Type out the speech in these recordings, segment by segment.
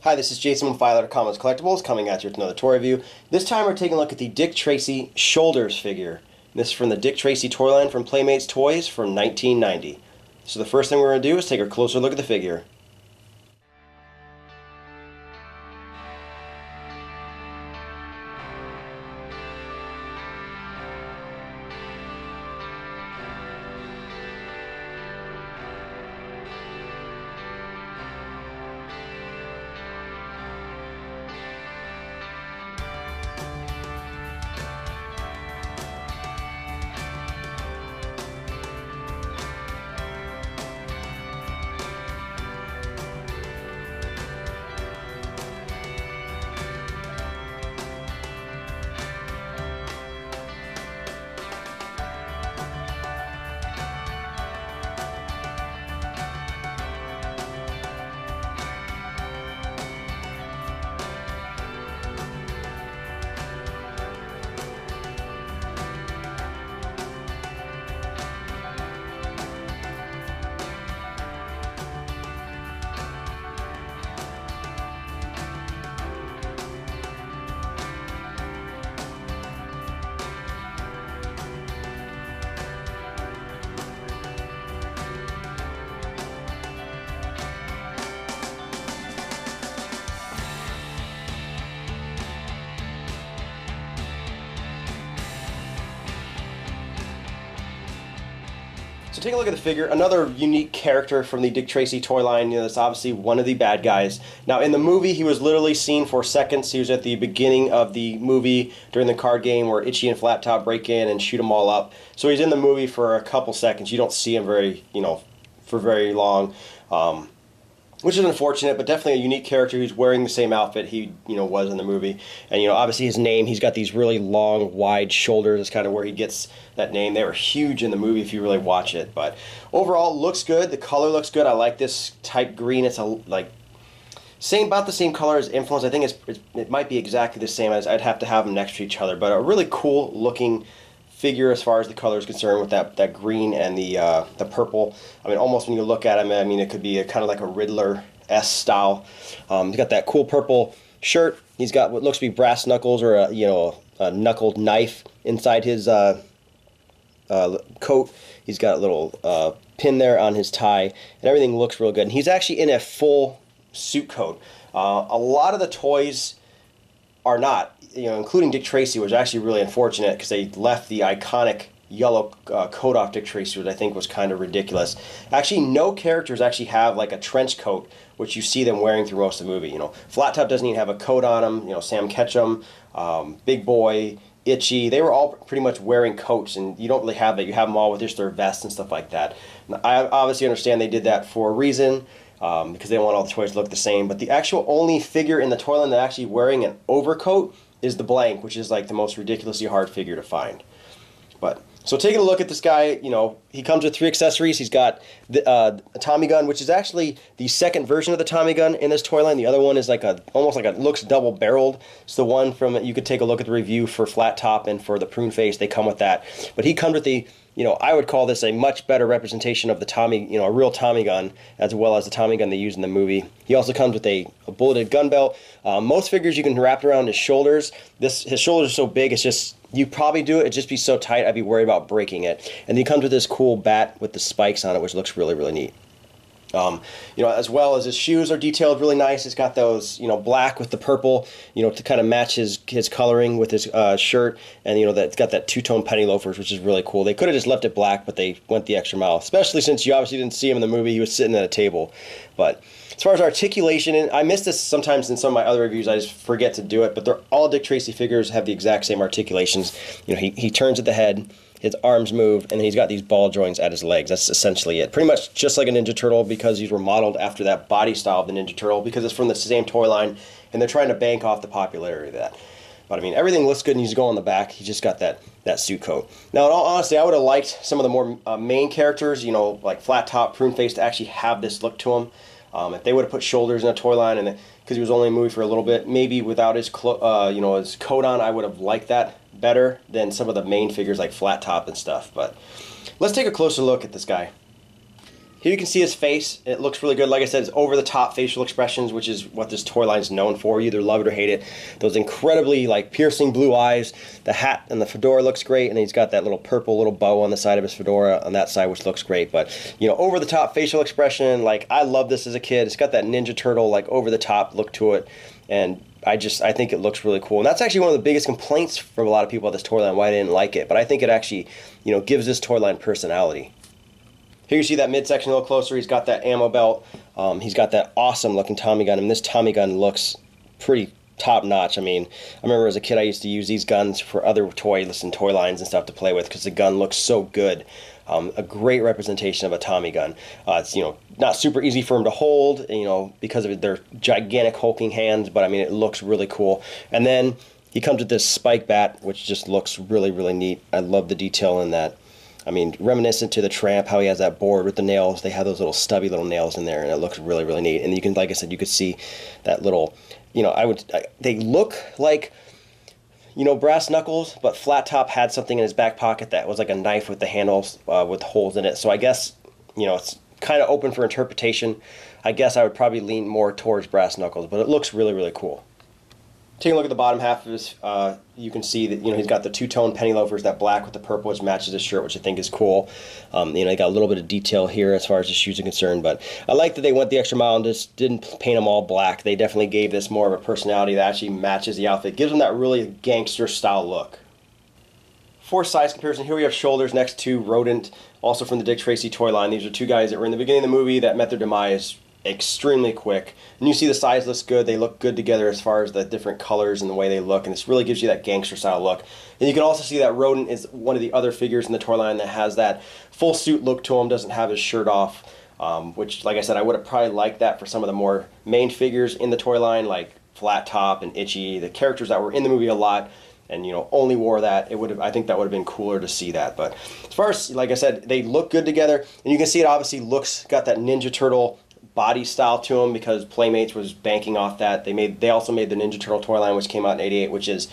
Hi, this is Jason with Violator Comics Collectibles coming at you with another toy review. This time we're taking a look at the Dick Tracy Shoulders figure. This is from the Dick Tracy toy line from Playmates Toys from 1990. So the first thing we're going to do is take a closer look at the figure. So take a look at the figure. Another unique character from the Dick Tracy toy line. You know, that's obviously one of the bad guys. Now in the movie, he was literally seen for seconds. He was at the beginning of the movie during the card game where Itchy and Flat Top break in and shoot them all up. So he's in the movie for a couple seconds. You don't see him for very long. Which is unfortunate, but definitely a unique character who's wearing the same outfit he, was in the movie. And, obviously his name, he's got these really long, wide shoulders. That's kind of where he gets that name. They were huge in the movie if you really watch it. But overall, looks good. The color looks good. I like this type green. It's about the same color as Influence. I think it might be exactly the same. I'd have to have them next to each other. But a really cool looking figure as far as the color is concerned, with that green and the purple. I mean, almost when you look at him, I mean, it could be kind of like a Riddler-esque style. He's got that cool purple shirt. He's got what looks to be brass knuckles or a knuckled knife inside his coat. He's got a little pin there on his tie, and everything looks real good. And he's actually in a full suit coat. A lot of the toys are not, including Dick Tracy, which is actually really unfortunate because they left the iconic yellow coat off Dick Tracy, which I think was kind of ridiculous. Actually, no characters actually have like a trench coat, which you see them wearing through most of the movie. Flat Top doesn't even have a coat on him. Sam Ketchum, Big Boy, Itchy, they were all pretty much wearing coats, and you don't really have that. You have them all with just their vests and stuff like that. Now, I obviously understand they did that for a reason. Because they don't want all the toys to look the same. But the actual only figure in the toy line that's actually wearing an overcoat is the Blank, which is like the most ridiculously hard figure to find. But so taking a look at this guy, he comes with 3 accessories. He's got a Tommy gun, which is actually the second version of the Tommy gun in this toy line. The other one is almost like looks double-barreled. It's the one from, you could take a look at the review for Flat Top and for the Prune Face. They come with that. But he comes with the, I would call this a much better representation of the Tommy, a real Tommy gun, as well as the Tommy gun they use in the movie. He also comes with a bulleted gun belt. Most figures you can wrap it around his shoulders. His shoulders are so big, it's just, you probably do it, it'd just be so tight, I'd be worried about breaking it. And he comes with this cool bat with the spikes on it, which looks really, really neat. As well as his shoes are detailed really nice. He's got those, black with the purple, to kind of match his coloring with his shirt, and that's got that two-tone penny loafers, which is really cool. They could have just left it black, but they went the extra mile, especially since you obviously didn't see him in the movie. He was sitting at a table. But as far as articulation, and I miss this sometimes in some of my other reviews, I just forget to do it, but they're all Dick Tracy figures have the exact same articulations. He turns at the head, his arms move, and then he's got these ball joints at his legs. That's essentially it. Pretty much just like a Ninja Turtle, because these were modeled after that body style of the Ninja Turtle, because it's from the same toy line, and they're trying to bank off the popularity of that. But I mean, everything looks good, and he's going on the back. He's just got that suit coat. Now, in all honesty, I would have liked some of the more main characters, like Flat Top, Prune Face, to actually have this look to them. If they would have put shoulders in a toy line, and because he was only in the movie for a little bit, maybe without his his coat on, I would have liked that better than some of the main figures like Flat Top and stuff. But let's take a closer look at this guy. Here you can see his face. It looks really good. Like I said, it's over-the-top facial expressions, which is what this toy line is known for. You either love it or hate it. Those incredibly like piercing blue eyes. The hat and the fedora looks great, and he's got that little purple little bow on the side of his fedora on that side, which looks great. But you know, over-the-top facial expression. Like, I love this as a kid. It's got that Ninja Turtle like over-the-top look to it, and I think it looks really cool. And that's actually one of the biggest complaints from a lot of people about this toy line, why I didn't like it. But I think it actually, you know, gives this toy line personality. Here you see that midsection a little closer. He's got that ammo belt. He's got that awesome looking Tommy gun. And this Tommy gun looks pretty top notch. I mean, I remember as a kid I used to use these guns for other toys and toy lines and stuff to play with because the gun looks so good. A great representation of a Tommy gun. It's, you know, not super easy for him to hold, you know, because of their gigantic hulking hands, but I mean, it looks really cool. And then he comes with this spike bat, which just looks really, really neat. I love the detail in that. I mean, reminiscent to the Tramp, how he has that board with the nails. They have those little stubby little nails in there, and it looks really, really neat. And you can, like I said, you could see that little, you know, they look like, you know, brass knuckles, but Flat Top had something in his back pocket that was like a knife with the handles with holes in it. So I guess, you know, it's kind of open for interpretation. I guess I would probably lean more towards brass knuckles, but it looks really, really cool. Taking a look at the bottom half of his, you can see that, you know, he's got the two-tone penny loafers, that black with the purple, which matches his shirt, which I think is cool. You know, he got a little bit of detail here as far as his shoes are concerned, but I like that they went the extra mile and just didn't paint them all black. They definitely gave this more of a personality that actually matches the outfit. Gives him that really gangster style look. For size comparison, here we have shoulders next to Rodent, also from the Dick Tracy toy line. These are two guys that were in the beginning of the movie that met their demise extremely quick, and you see the size looks good. They look good together as far as the different colors and the way they look, and this really gives you that gangster style look. And you can also see that Rodent is one of the other figures in the toy line that has that full suit look to him, doesn't have his shirt off, which, like I said, I would have probably liked that for some of the more main figures in the toy line, like Flat Top and Itchy, the characters that were in the movie a lot, and, you know, only wore that. It would have, I think that would have been cooler to see that. But as far as, like I said, they look good together, and you can see it obviously got that Ninja Turtle body style to them because Playmates was banking off that. They also made the Ninja Turtle toy line, which came out in '88, which is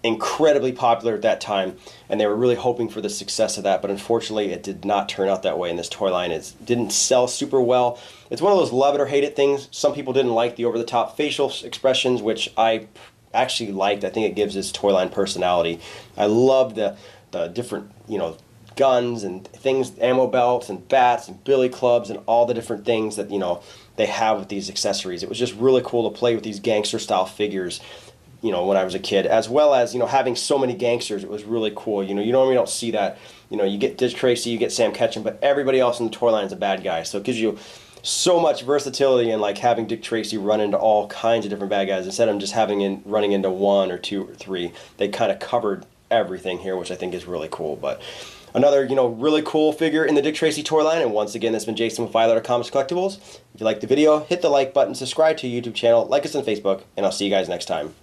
incredibly popular at that time, and they were really hoping for the success of that, but unfortunately it did not turn out that way, and this toy line didn't sell super well. It's one of those love it or hate it things. Some people didn't like the over-the-top facial expressions, which I actually liked. I think it gives this toy line personality. I love the different, you know, guns and things, ammo belts and bats and billy clubs and all the different things that, you know, they have with these accessories. It was just really cool to play with these gangster style figures, you know, when I was a kid, as well as, you know, having so many gangsters. It was really cool. You know, you normally don't see that. You know, you get Dick Tracy, you get Sam Ketchum, but everybody else in the toy line is a bad guy. So it gives you so much versatility in like having Dick Tracy run into all kinds of different bad guys instead of just running into one or two or three. They kind of covered everything here, which I think is really cool. But another, you know, really cool figure in the Dick Tracy toy line. And once again, this has been Jason with Violator Comics Collectibles. If you liked the video, hit the like button, subscribe to the YouTube channel, like us on Facebook, and I'll see you guys next time.